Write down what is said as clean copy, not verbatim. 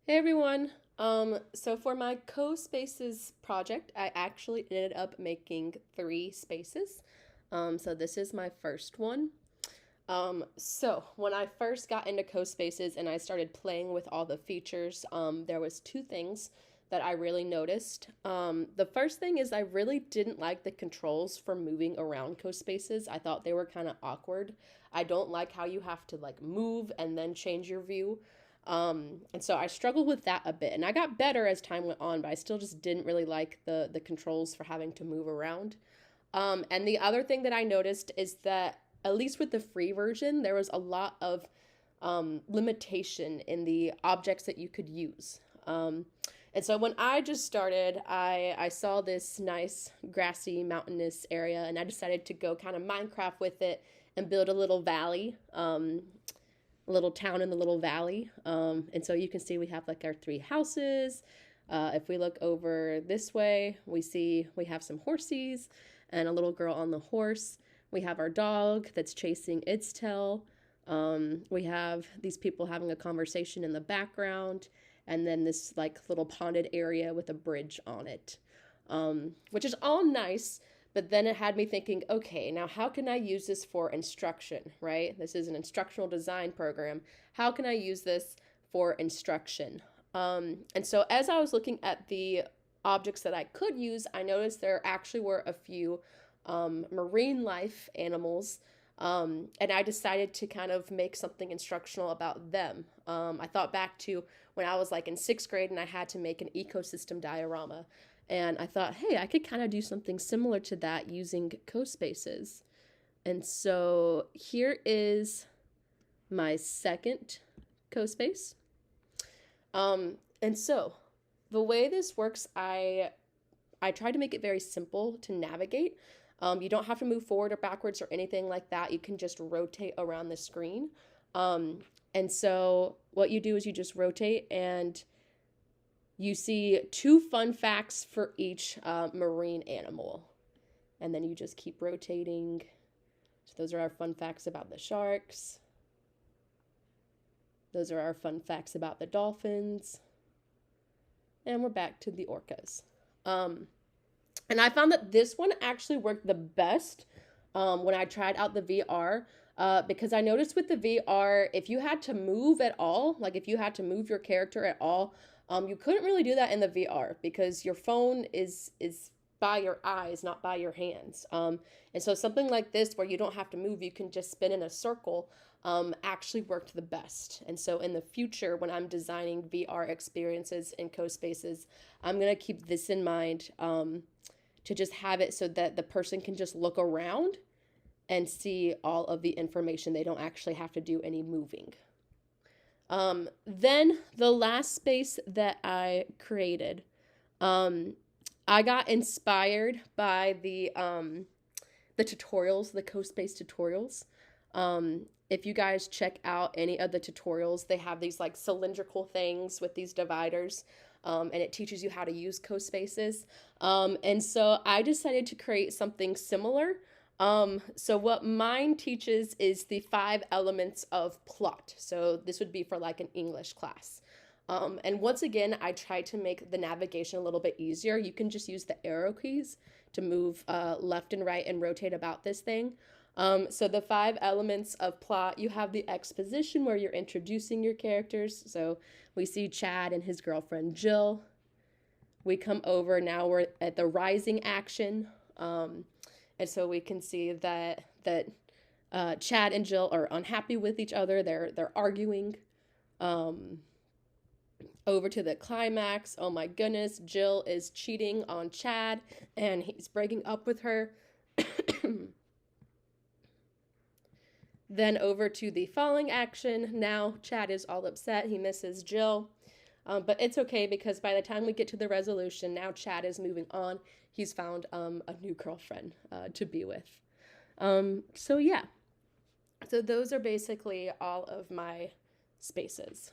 Hey everyone. So for my co-spaces project, I actually ended up making three spaces. So this is my first one. So when I first got into co-spaces and I started playing with all the features, there was two things that I really noticed. The first thing is I really didn't like the controls for moving around co-spaces. I thought they were kind of awkward. I don't like how you have to like move and then change your view. And so I struggled with that a bit, and I got better as time went on, but I still just didn't really like the controls for having to move around. And the other thing that I noticed is that at least with the free version, there was a lot of limitation in the objects that you could use. And so when I just started, I saw this nice grassy mountainous area, and I decided to go kind of Minecraft with it and build a little valley. A little town in the little valley. And so you can see we have like our three houses. If we look over this way, we see we have some horses and a little girl on the horse. We have our dog that's chasing its tail. We have these people having a conversation in the background, and then this like little ponded area with a bridge on it, which is all nice. But then it had me thinking, okay, now how can I use this for instruction, right? This is an instructional design program. How can I use this for instruction? And so as I was looking at the objects that I could use, I noticed there actually were a few marine life animals. And I decided to kind of make something instructional about them. I thought back to when I was like in sixth grade and I had to make an ecosystem diorama. And I thought, hey, I could kind of do something similar to that using co-spaces. And so here is my second co-space. And so the way this works, I try to make it very simple to navigate. You don't have to move forward or backwards or anything like that. You can just rotate around the screen. And so what you do is you just rotate and you see two fun facts for each marine animal. And then you just keep rotating. So those are our fun facts about the sharks. Those are our fun facts about the dolphins. And we're back to the orcas. And I found that this one actually worked the best when I tried out the VR. Because I noticed with the VR, if you had to move at all, like if you had to move your character at all, you couldn't really do that in the VR because your phone is by your eyes, not by your hands. And so something like this, where you don't have to move, you can just spin in a circle, actually worked the best. And so in the future, when I'm designing VR experiences in co-spaces, I'm gonna keep this in mind, to just have it so that the person can just look around and see all of the information. They don't actually have to do any moving. Then the last space that I created, I got inspired by the tutorials, the co-space tutorials. If you guys check out any of the tutorials, they have these like cylindrical things with these dividers, and it teaches you how to use co-spaces. And so I decided to create something similar. So what mine teaches is the 5 elements of plot. So this would be for like an English class. And once again, I tried to make the navigation a little bit easier. You can just use the arrow keys to move left and right and rotate about this thing. So the 5 elements of plot, you have the exposition where you're introducing your characters. So we see Chad and his girlfriend Jill. We come over, now we're at the rising action. And so we can see that Chad and Jill are unhappy with each other. They're arguing. Over to the climax. Oh my goodness, Jill is cheating on Chad and he's breaking up with her. Then over to the falling action. Now Chad is all upset. He misses Jill. But it's okay because by the time we get to the resolution, now Chad is moving on. He's found a new girlfriend to be with. So yeah. So those are basically all of my spaces.